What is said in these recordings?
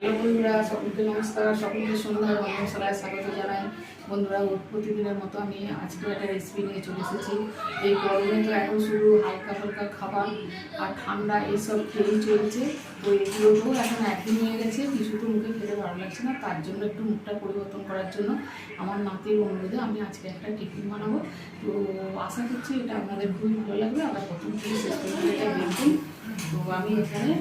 Hello বন্ধুরা, সকলকে নমস্কার। সকলকে সন্ধ্যার বন্ধুশালায় স্বাগত জানাই। বন্ধুরা, প্রতিদিনের মতো আমি আজকে একটা রেসিপি নিয়ে চলে এসেছি। এই গরমে তো এখন শুধু হালকা হালকা খাবার আর ঠান্ডা এইসব খেয়েই চলছে। তো এগুলোকেও এখন একই নিয়ে গেছে, কিছু তো মুখে খেতে ভালো লাগছে না। তার জন্য একটু মুখটা পরিবর্তন করার জন্য আমার নাতির অনুরোধে আমি আজকে একটা টিফিন বানাবো। তো আশা করছি এটা আপনাদের খুবই ভালো লাগবে। আবার প্রথম থেকে শেষ পর্যন্ত এটা দেখুন। তো আমি এখানে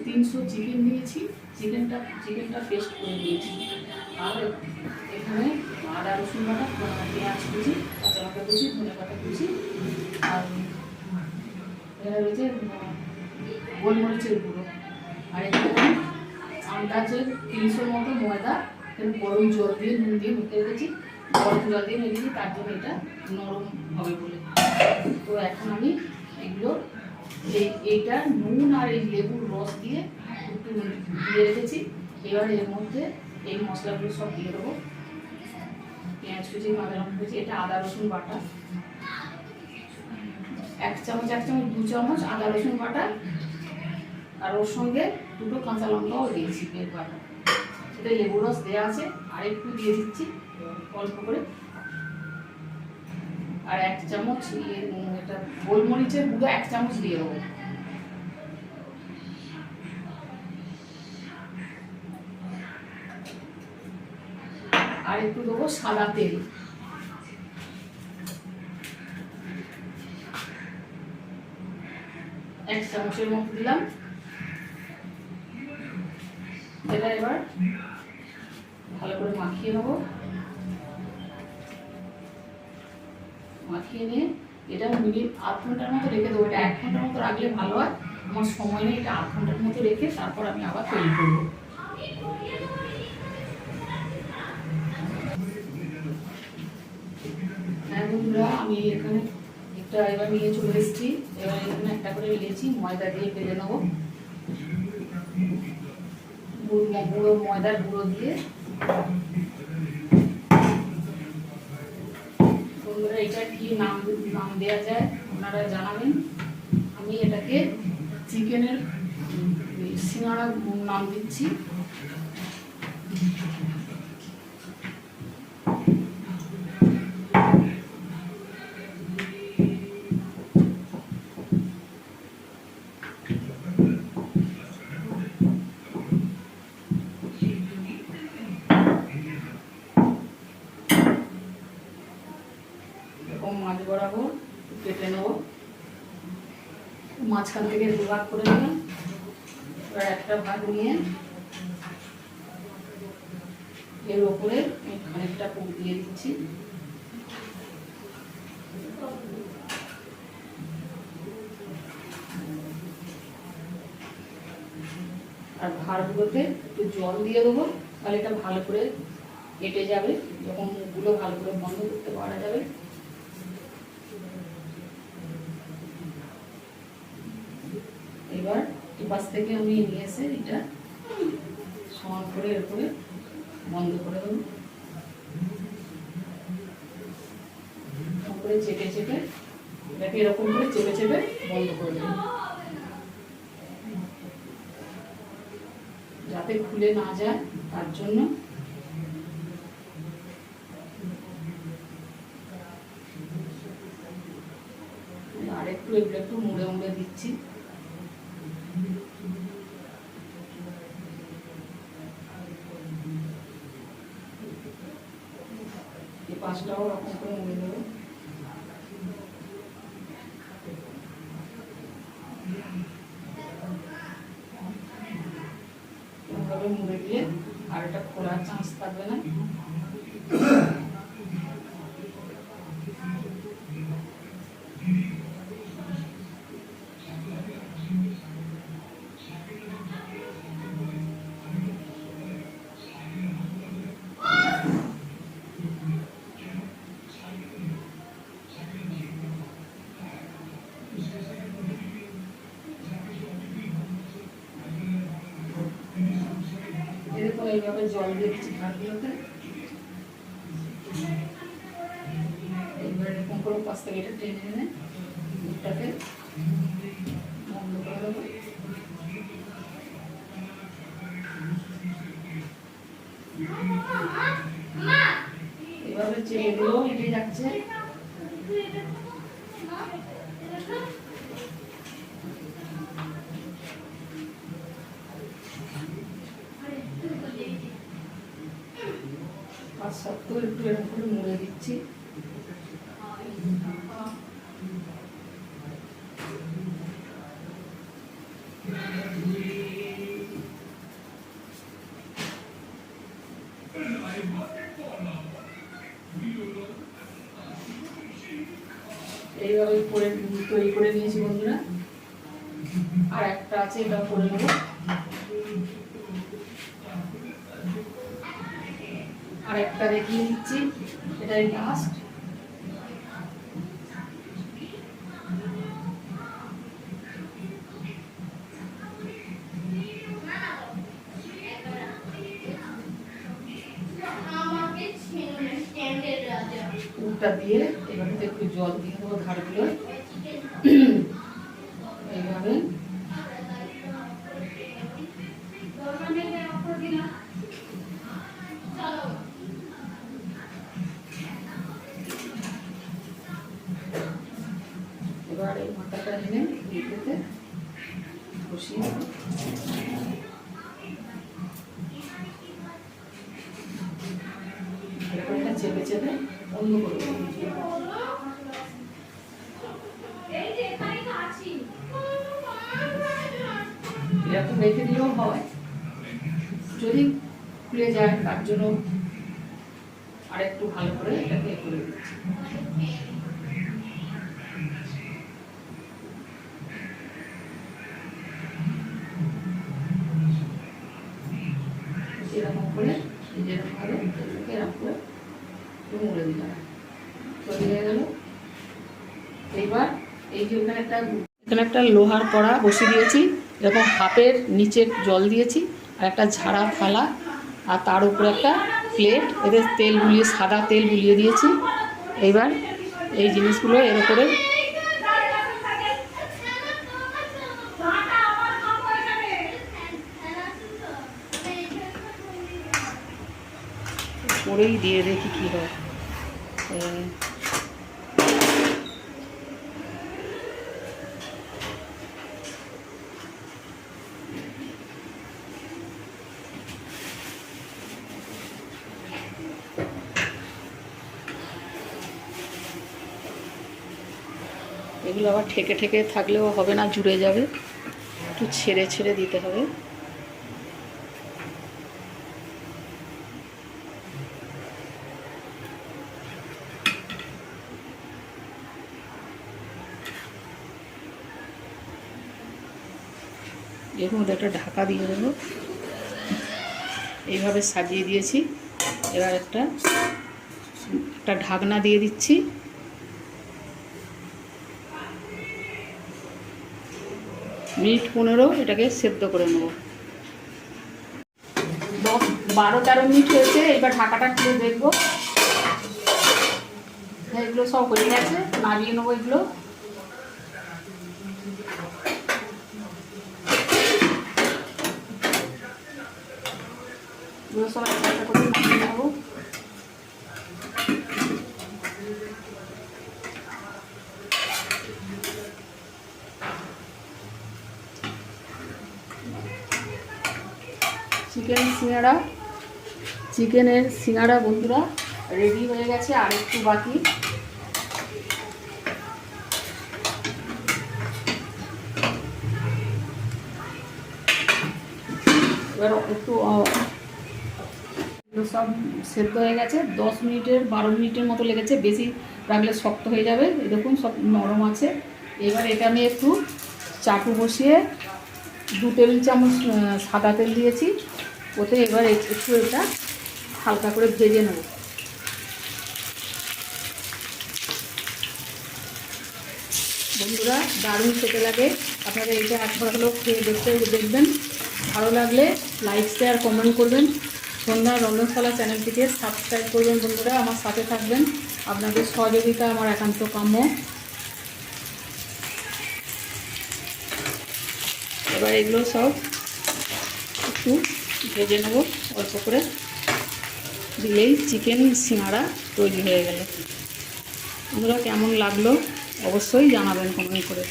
300 চিকেন নিয়েছি। চিকেনটা পেস্ট করে নিয়েছি। আর এখানে আদা রসুন বাটা, পেঁয়াজ কুচি, কাঁচা লঙ্কা কুচি, ধনে পাতা কুচি, আর এখানে রয়েছে গোলমরিচের গুঁড়ো। আর এখানে আন্দাজে 300 মতো ময়দা এখানে গরম জল দিয়ে নুন দিয়ে মেখে রেখেছি। গরম জল দিয়ে মেখেছি তার জন্য এটা নরম হবে বলে। তো এখন আমি এগুলো এইটা নুন আর এই লেবুর রস দিয়ে একটু দিয়ে রেখেছি। এবার এর মধ্যে এই মশলাগুলো সব দিয়ে দেবো। পেঁয়াজ কুচি, কাঁচা লঙ্কা কুচি, এটা আদা রসুন বাটা 1 চামচ 2 চামচ আদা রসুন বাটা, আর ওর সঙ্গে 2টো কাঁচা লঙ্কাও দিয়েছি এর বাটা। সেটা লেবুর রস দেওয়া আছে, আর একটু দিয়ে দিচ্ছি অল্প করে। আর 1 চামচ এটা গোলমরিচের গুঁড়ো 1 চামচ দিয়ে দেবো। আর একটু দেবো সাদা তেল। এক চামচের মতো দিলাম। এটা এবার ভালো করে মাখিয়ে নেবো। মাখিয়ে নিয়ে এটা মিনিট আধ ঘন্টার মতো রেখে দেবো। এটা 1 ঘন্টার মতো রাখলে ভালো হয়। আমার সময় নেই, এটা আধ ঘন্টার মতো রেখে তারপর আমি আবার তৈরি করবো। হ্যাঁ বন্ধুরা, আমি এখানে একটা এবার নিয়ে চলে এসেছি। এবার এখানে একটা করে লেচি ময়দা দিয়ে বেলে নেবো। গুঁড়ো ময়দার গুঁড়ো দিয়ে। বন্ধুরা, এটা কি নাম দেওয়া যায় আপনারা জানাবেন। আমি এটাকে চিকেনের সিঙ্গাড়া নাম দিচ্ছি। মাছ বরাবর কেটে নেব। মাঝখান থেকে 2 ভাগ করে নিলাম। এবার একটা ভাগ নিয়ে এর ওপরে খানিকটা পুর দিয়ে দিচ্ছি। আর ভাঁড়গুলোতে একটু জল দিয়ে দেবো, তাহলে এটা ভালো করে কেটে যাবে। যখন মুখগুলো ভালো করে বন্ধ করতে পারা যাবে। এবার পাশ থেকে আমি নিয়ে এসে এটা সমান করে এরপরে বন্ধ করে দেবো। চেপে চেপে এটাকে এরকম করে চেপে চেপে বন্ধ করে দেবো, যাতে খুলে না যায় তার জন্য। আর একটু এগুলো একটু মুড়ে মুড়ে দিচ্ছি। এই পাশটাও এরকম করে মুড়ে দেবো। এভাবে মুড়ে দিয়ে আর এটা খোলার চান্স থাকবে না। এরকম এইভাবে জল দিয়ে দিচ্ছি ভাতগুলোতে। এইবার এরকম করে পাশ থেকে এটা টেনে এনে মুখটাকে বন্ধ করে দেবো। চেপে দেবো, এটাই যাচ্ছে। আর শক্ত একটু এরকম করে মুড়ে দিচ্ছি। এইভাবে করে তৈরি করে নিয়েছি বন্ধুরা। আর একটা আছে, এটা করে নেব। আর একটা দেখিয়ে দিচ্ছি, এটাই লাস্ট। উল্টা দিয়ে এবার একটু জল দিয়ে দেবো ধারগুলো, এইভাবে। এবার এই মাথাটা এনে এটাতে বসিয়ে এটা চেপে চেপে অন্য করে এরকম রেখে দিলেও হয়, যদি খুলে যায় তার জন্য আর একটু ভালো করে এটাকে করে দিচ্ছি। এরকম করে যেরকম ভাবে এরকম করে মুড়ে দিলাম, তৈরি হয়ে গেল। এইবার এই যে এখানে একটা লোহার কড়া বসিয়ে দিয়েছি, এরকম হাফের নিচে জল দিয়েছি, আর একটা ঝাড়া থালা, আর তার উপরে একটা প্লেট, এতে তেল বুলিয়ে, সাদা তেল বুলিয়ে দিয়েছি। এইবার এই জিনিসগুলো এর উপরে করেই দিয়ে দেখি কী হয়। এগুলো আবার ঠেকে ঠেকে থাকলেও হবে না, জুড়ে যাবে, একটু ছেড়ে ছেড়ে দিতে হবে। এর মধ্যে একটা ঢাকা দিয়ে দেবো, এইভাবে সাজিয়ে দিয়েছি। এবার একটা ঢাকনা দিয়ে দিচ্ছি। মিনিট 15 এটাকে সেদ্ধ করে নেব। 12-13 মিনিট হয়েছে। এবার ঢাকাটা খুলে দেখবো। এগুলো সব হয়ে গেছে, নামিয়ে নেবো এগুলো। এগুলো সব একটা করে নামিয়ে নেবো। চিকেনের সিঙ্গাড়া বন্ধুরা রেডি হয়ে গেছে, আর একটু বাকি। এবার একটু সব সেদ্ধ হয়ে গেছে। 10 মিনিটের 12 মিনিটের মতো লেগেছে, বেশি রাখলে শক্ত হয়ে যাবে। দেখুন সব নরম আছে। এবার এটা আমি একটু চাটু বসিয়ে 2 টেবিল চামচ সাদা তেল দিয়েছি, ওতে এবার একটু এটা হালকা করে ভেজে নেব। বন্ধুরা দারুণ খেতে লাগে, আপনারা এটা একবার হলেও খেয়ে দেখবেন। ভালো লাগলে লাইক, শেয়ার, কমেন্ট করবেন। সন্ধ্যা রন্ধনশালা চ্যানেলটিকে সাবস্ক্রাইব করবেন বন্ধুরা, আমার সাথে থাকবেন। আপনাদের সহযোগিতা আমার একান্ত কাম্য। এবার এগুলো সব একটু ভেজে নেব অল্প করে। দিলেই চিকেন সিঙ্গাড়া তৈরি হয়ে গেল। বন্ধুরা কেমন লাগলো অবশ্যই জানাবেন কমেন্ট করে।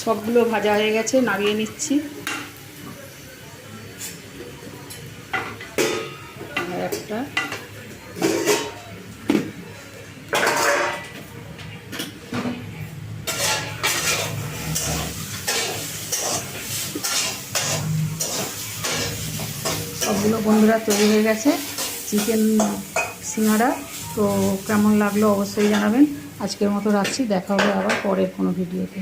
সবগুলো ভাজা হয়ে গেছে, নামিয়ে নিচ্ছি। আর একটা সবগুলো বন্ধুরা তৈরি হয়ে গেছে চিকেন সিঙ্গাড়া। তো কেমন লাগলো অবশ্যই জানাবেন। আজকের মতো রাখছি, দেখা হবে আবার পরের কোনো ভিডিওতে।